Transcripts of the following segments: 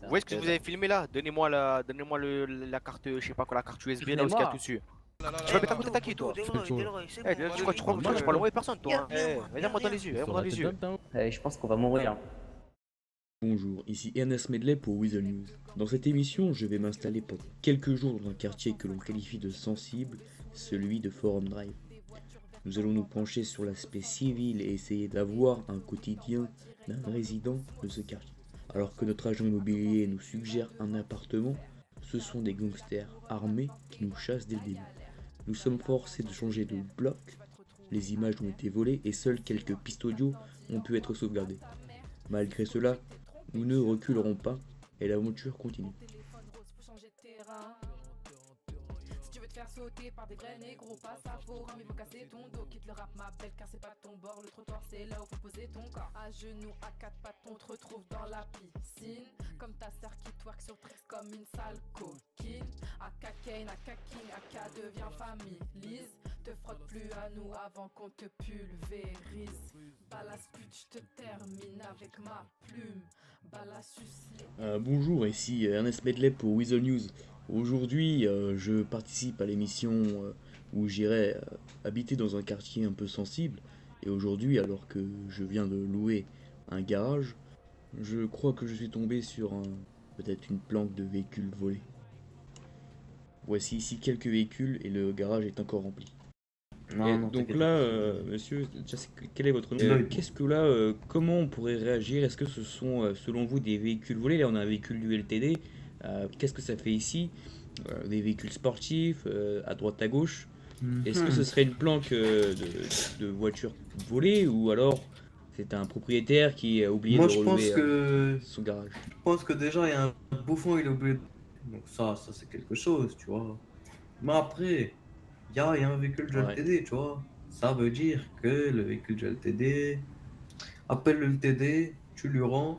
Vous voyez ce que vous avez filmé là? Donnez-moi la carte, je sais pas quoi, la carte USB là où ce qu'il y a tout dessus. Tu vas mettre à côté de ta qui toi? Tu crois que tu parles loin de personne toi? Regarde-moi dans les yeux, regarde-moi dans les yeux. Je pense qu'on va mourir. Bonjour, ici Ernest Medley pour Weasel News. Dans cette émission, je vais m'installer pendant quelques jours dans un quartier que l'on qualifie de sensible, celui de Forum Drive. Nous allons nous pencher sur l'aspect civil et essayer d'avoir un quotidien d'un résident de ce quartier. Alors que notre agent immobilier nous suggère un appartement, ce sont des gangsters armés qui nous chassent dès le début. Nous sommes forcés de changer de bloc, les images ont été volées et seules quelques pistes audio ont pu être sauvegardées. Malgré cela, nous ne reculerons pas et l'aventure continue. Si tu veux te faire sauter par des vrais négros, pas ça forum, il faut casser ton dos. Quitte le rap, ma belle, car c'est pas ton bord. Le trottoir, c'est là où faut poser ton corps. À genoux, à quatre pattes, on te retrouve dans la piscine. Comme ta sœur qui twerk sur Trix comme une sale coquine. À Kane, à Kaking, à K devient famille. Lise, te frotte plus à nous avant qu'on te pulvérise. Balas pute, je te termine avec ma plume. Balas suce. Bonjour, ici Ernest Medley pour Weasel News. Aujourd'hui, je participe à l'émission où j'irai habiter dans un quartier un peu sensible. Et aujourd'hui, alors que je viens de louer un garage, je crois que je suis tombé sur peut-être une planque de véhicules volés. Voici ici quelques véhicules et le garage est encore rempli. Et donc là, monsieur, quel est votre nom? Qu'est-ce que là, comment on pourrait réagir? Est-ce que ce sont, selon vous, des véhicules volés? Là, on a un véhicule du LTD. Qu'est-ce que ça fait ici? Des véhicules sportifs, à droite, à gauche. Est-ce que ce serait une planque de voiture volée ou alors c'est un propriétaire qui a oublié Moi, de je pense relever que son garage? je pense que déjà il y a un bouffon, il est oublié. Donc ça c'est quelque chose, tu vois. Mais après, il y a un véhicule de Ouais. LTD, tu vois. Ça veut dire que le véhicule de LTD appelle le LTD, tu lui rends.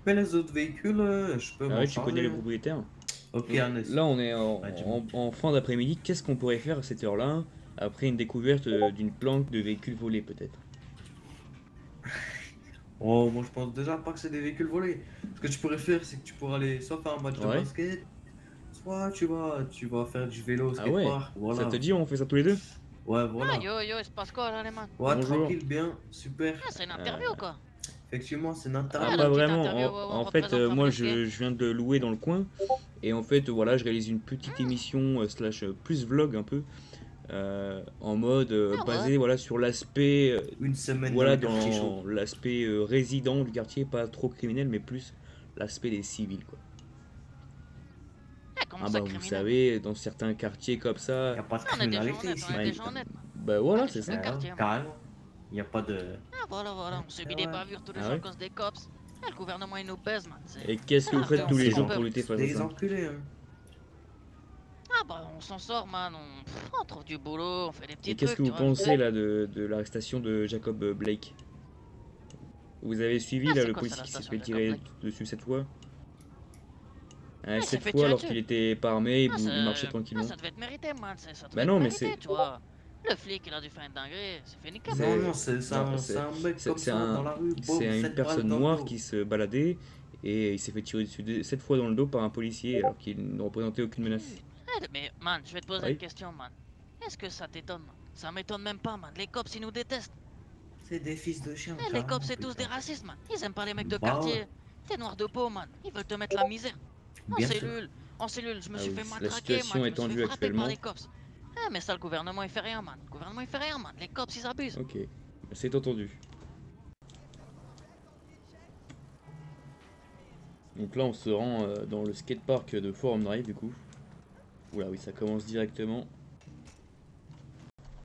Mais les autres véhicules, je peux Ah m'en ouais, tu connais charger. le propriétaire? Ok, Donc, Ernest. là, on est Ouais, dis-moi. en fin d'après-midi. Qu'est-ce qu'on pourrait faire à cette heure-là, après une découverte d'une planque de véhicules volés, peut-être? Oh, moi je pense déjà pas que c'est des véhicules volés. Ce que tu pourrais faire, c'est que tu pourrais aller soit faire un match de Ouais. basket, soit tu vas faire du vélo au Ah ouais, skatepark. ça Voilà. te dit, on fait ça tous les deux? Ouais, Ah, voilà. yo, il se passe quoi là, les man? Ouais, Bonjour. tranquille, bien, super. Ah, c'est une interview quoi. Effectivement, c'est une Ah, interview. la pas petite vraiment. interview, En on fait, représente moi, Fabrice je viens de louer dans le coin. Et en fait, voilà, je réalise une petite émission slash plus vlog un peu. En mode Ah basé voilà, sur l'aspect Une semaine voilà, dans le quartier chaud. dans l'aspect résident du quartier, pas trop criminel, mais plus l'aspect des civils, quoi. Ah, comment Ah ça bah vous criminel? savez, dans certains quartiers comme Il ça, n'y a pas de Ah, on est des gens criminalité honnêtes, ici. on est ouais, des gens honnêtes, man. bah voilà, Ah, c'est tu ça. le quartier, man. Carrément. Il n'y a pas de. Ah, voilà, on subit des Ouais. bavures tous les Ah jours ouais? à cause des cops. Ah, le gouvernement il nous pèse, man. Et qu'est-ce que vous Ah, faites on tous les fait jours son pour peuple. lutter face à Des ça? enculés, hein. Ah, bah, on s'en sort, man. On trouve du boulot, on fait des Et petits qu'est-ce que trucs, tu vous vois. pensez là de l'arrestation de Jacob Blake? Vous avez suivi Ah, là c'est le quoi ça, policier la qui s'est station fait de Jacob tirer Blake? dessus cette fois? Ah, il s'est Cette fait fois, tirer alors dessus. qu'il était pas armé, Ah, il marchait ah, tranquillement. ça devait être mérité, man. Ça Bah devait être non, mais mérité, c'est tu vois. Le flic, il a dû faire une dinguerie. C'est fait niquer, man. Non, non, c'est c'est non, c'est un mec comme c'est ça dans la rue, boum, une 7 balles personne dans le noire dos. qui se baladait et il s'est fait tirer dessus 7 fois dans le dos par un policier alors qu'il ne représentait aucune menace. Mais, man, je vais te poser Oui. une question, man. Est-ce que ça t'étonne, man? Ça m'étonne même pas, man. Les cops, ils nous détestent. C'est des fils de chiens, Les carrément, cops, c'est tous des putain. racistes, man. Ils aiment pas les mecs de Bah quartier. ouais, T'es noir de peau, man. Ils veulent te mettre la misère. bien sûr. En cellule, je me Ah suis oui, fait la matraquer, situation man. est Je me suis fait tendue frapper par actuellement. les cops. Ah, mais ça, le gouvernement, il fait rien, man. Le gouvernement, il fait rien, man. Les cops, ils abusent. Ok, c'est entendu. Donc là, on se rend dans le skatepark de Forum Drive du coup. Oula, oui, ça commence directement.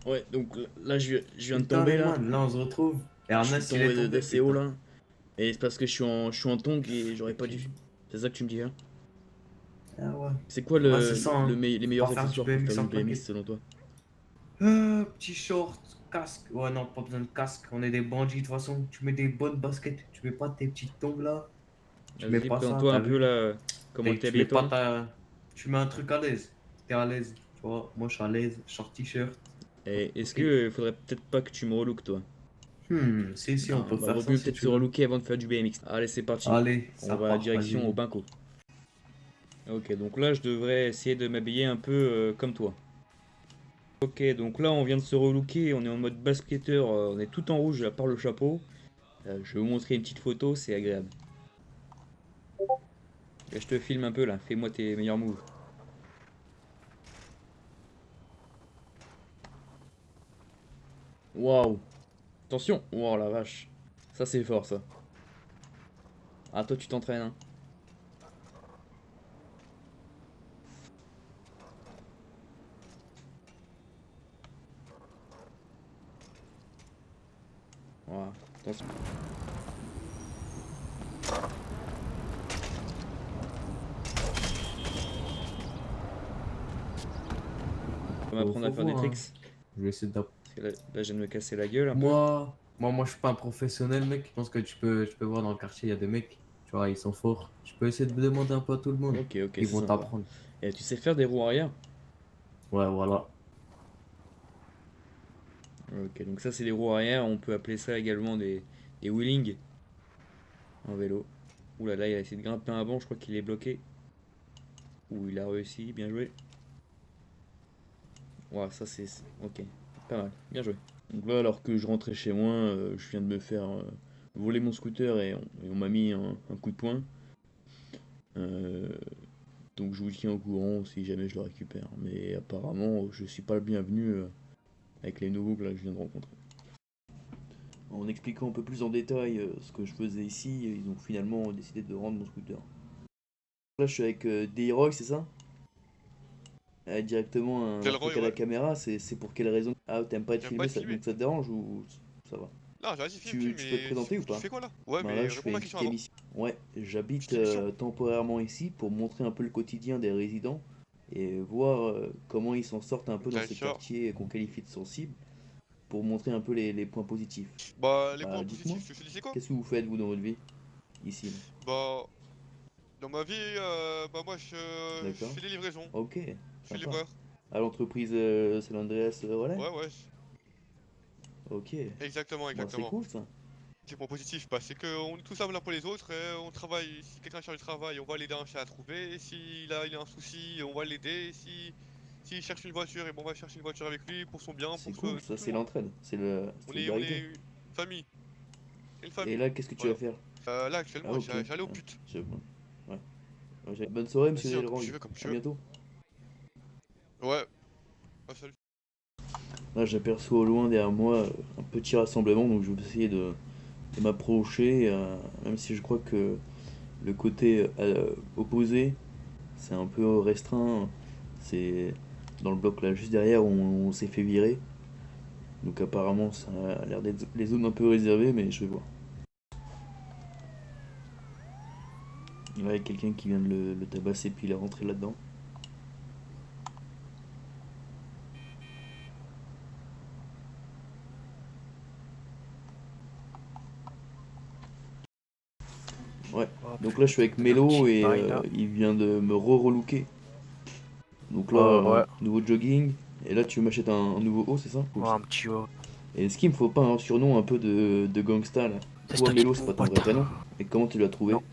Ouais, donc là, je viens de Putain, tomber les là. man, là on se retrouve. Et Je suis Ernest, il tombé est tombé, d'assez haut putain. là. Et c'est parce que je suis en tongue et j'aurais pas dû. C'est ça que tu me dis, hein? Ah ouais. C'est quoi Ouais, c'est ça, hein. les On meilleurs va faire du accessoires pour faire BMX en du BMX tranquille. selon toi? Petit short, casque. Ouais, non, pas besoin de casque. On est des bandits de toute façon. Tu mets des bonnes baskets. Tu mets pas tes petites tongs là. Tu mets Vas-y, pas ça, présente-toi t'as un peu vu? là, comment Et t'es tu mets habillé pas toi? ta. Tu mets un truc à l'aise. T'es à l'aise. Tu vois, moi je suis à l'aise. Short t-shirt. Et est-ce Ok. que faudrait peut-être pas que tu me relooks toi? Si, on Non, peut bah faire vaut ça mieux si peut-être tu se veux. relooker avant de faire du BMX. Allez, c'est parti. Allez, On ça va part, vas-y, direction au mon. Banco. Ok, donc là je devrais essayer de m'habiller un peu comme toi. Ok, donc là on vient de se relooker, on est en mode basketteur, on est tout en rouge à part le chapeau. Je vais vous montrer une petite photo, c'est agréable. Et je te filme un peu là, fais-moi tes meilleurs moves. Waouh! Attention! Oh la vache! Ça c'est fort ça. Ah toi tu t'entraînes hein. Voilà. Attention. On va apprendre à faire des voir, hein. tricks. Je vais essayer d'apprendre. Parce que là, je viens de me casser la gueule un peu. Moi, je suis pas un professionnel, mec. Je pense que tu peux voir dans le quartier, il y a des mecs, tu vois, ils sont forts. Tu peux essayer de demander un peu à tout le monde. Ok, ok, Ils c'est vont sympa. t'apprendre. Et tu sais faire des roues arrière? Ouais, voilà. Ok, donc ça c'est des roues arrière, on peut appeler ça également des wheelings en vélo. Ouh là là, il a essayé de grimper un banc, je crois qu'il est bloqué. Ouh, il a réussi, bien joué. Ouais, ça c'est... Ok, pas mal, bien joué. Donc là, alors que je rentrais chez moi, je viens de me faire voler mon scooter et on m'a mis un coup de poing. Euh, donc je vous tiens au courant si jamais je le récupère. Mais apparemment, je suis pas le bienvenu avec les nouveaux que là, je viens de rencontrer. En expliquant un peu plus en détail ce que je faisais ici, ils ont finalement décidé de rendre mon scooter. Là, je suis avec D-Roy, c'est ça? Directement un truc Delroy, à la ouais. caméra, c'est pour quelle raison? Ah, t'aimes pas être J'aime pas filmé, être filmé. donc ça te dérange ou ça va? Non, vas-y, filme, Tu peux te mais présenter ou tu pas? fais quoi là? Ouais, Ben là, mais je réponds à fais ma une question petite avant. émission. Ouais, j'habite Petite émission. temporairement ici pour montrer un peu le quotidien des résidents et voir comment ils s'en sortent un peu dans ces D'accord. quartiers qu'on qualifie de sensibles pour montrer un peu les points positifs. Bah, les Bah, points dites-moi, positifs, tu sais quoi? qu'est-ce que vous faites vous dans votre vie ici là? Bah, dans ma vie, bah, moi, je D'accord? fais les livraisons. Ok, Je suis sympa. livreur. À l'entreprise San Andreas Relais? Ouais, ouais. Ok, Exactement, bon, c'est exactement. cool ça. Les points positifs, bah, c'est qu'on est tous là pour les autres et on travaille. Si quelqu'un cherche du travail, on va l'aider à trouver. Il a un souci, on va l'aider. S'il cherche une voiture, et bon, on va chercher une voiture avec lui pour son bien, C'est pour cool, ça tout le c'est monde. l'entraide, c'est la On solidarité. est une famille. Une Et famille. là, qu'est-ce que tu vas Voilà. faire? Là, Ah actuellement, ok, j'allais au ah, pute. je vois. Ouais. Bonne soirée, monsieur Vas-y, hein, comme Delroy. tu veux, comme tu À veux. bientôt. Ouais. Ah, salut. Là, j'aperçois au loin derrière moi un petit rassemblement, donc je vais essayer de m'approcher, même si je crois que le côté opposé, c'est un peu restreint. C'est dans le bloc là, juste derrière, où on s'est fait virer. Donc apparemment, ça a l'air d'être les zones un peu réservées, mais je vais voir. Là, il y a quelqu'un qui vient de le tabasser, puis il est rentré là-dedans. Ouais, donc là je suis avec Mélo et il vient de me re-relooker. Donc là, Ouais, nouveau jogging. Et là, tu m'achètes un nouveau haut, c'est ça? Cool, ouais, ça. un petit haut. Et est-ce qu'il me faut pas un surnom un peu de gangsta là? C'est Toi, toi qui Mélo, c'est mon pas ton vrai pote. prénom. Et comment tu l'as trouvé, Non.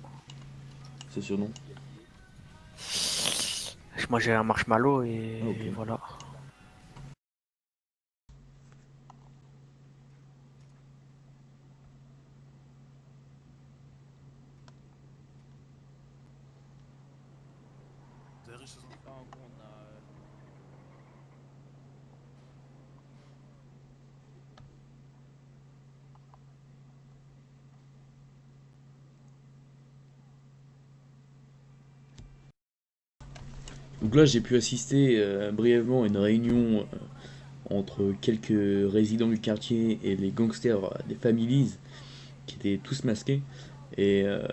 ce surnom? Moi j'ai un marshmallow Ah, ok. et voilà. Donc là, j'ai pu assister brièvement à une réunion entre quelques résidents du quartier et les gangsters des Families qui étaient tous masqués. Et, euh,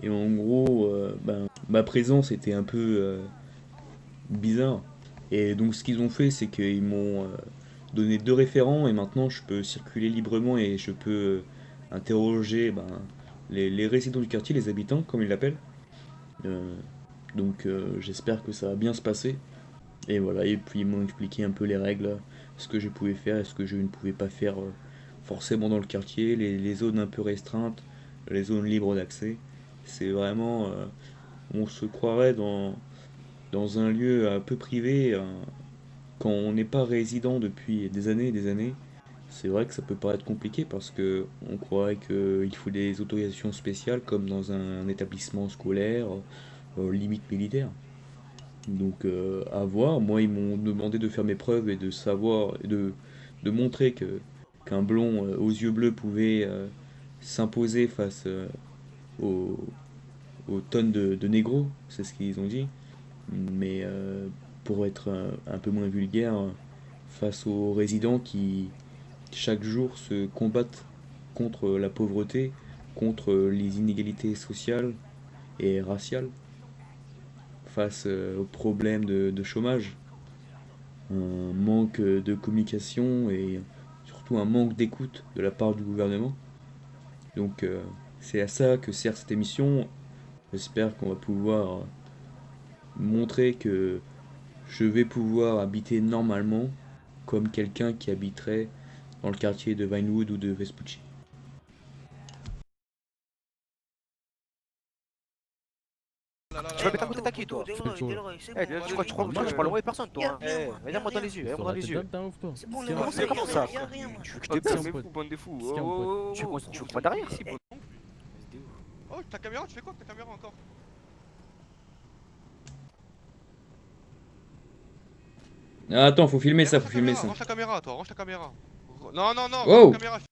et en gros, ben, ma présence était un peu bizarre. Et donc ce qu'ils ont fait, c'est qu'ils m'ont donné deux référents et maintenant je peux circuler librement et je peux interroger ben, les résidents du quartier, les habitants, comme ils l'appellent. Euh, donc j'espère que ça va bien se passer. Et voilà, et puis ils m'ont expliqué un peu les règles, ce que je pouvais faire et ce que je ne pouvais pas faire forcément dans le quartier, les zones un peu restreintes, les zones libres d'accès. C'est vraiment, on se croirait dans un lieu un peu privé, quand on n'est pas résident depuis des années et des années, c'est vrai que ça peut paraître compliqué parce que on croirait qu'il faut des autorisations spéciales comme dans un établissement scolaire, limite militaire. Donc à voir, moi ils m'ont demandé de faire mes preuves et de savoir, de montrer qu'un blond aux yeux bleus pouvait s'imposer face aux, aux tonnes de négros, c'est ce qu'ils ont dit. Mais pour être un peu moins vulgaire, face aux résidents qui chaque jour se combattent contre la pauvreté, contre les inégalités sociales et raciales, face aux problèmes de chômage, un manque de communication et surtout un manque d'écoute de la part du gouvernement. Donc c'est à ça que sert cette émission. J'espère qu'on va pouvoir montrer que je vais pouvoir habiter normalement comme quelqu'un qui habiterait dans le quartier de Vinewood ou de Vespucci. Tu vas péter un coup de tête à qui, toi? Tu crois que je parle au mauvais personne, toi? Regarde-moi dans les yeux, regarde-moi dans les yeux. C'est bon, Comment ça? Tu te baisses? Bande de fous. Tu crois derrière? Oh, ta caméra, tu fais quoi avec ta caméra encore? Ah, attends, faut filmer ça, faut filmer ça. Range ta caméra, toi, range ta caméra. Non, non, non, Wow. range ta caméra.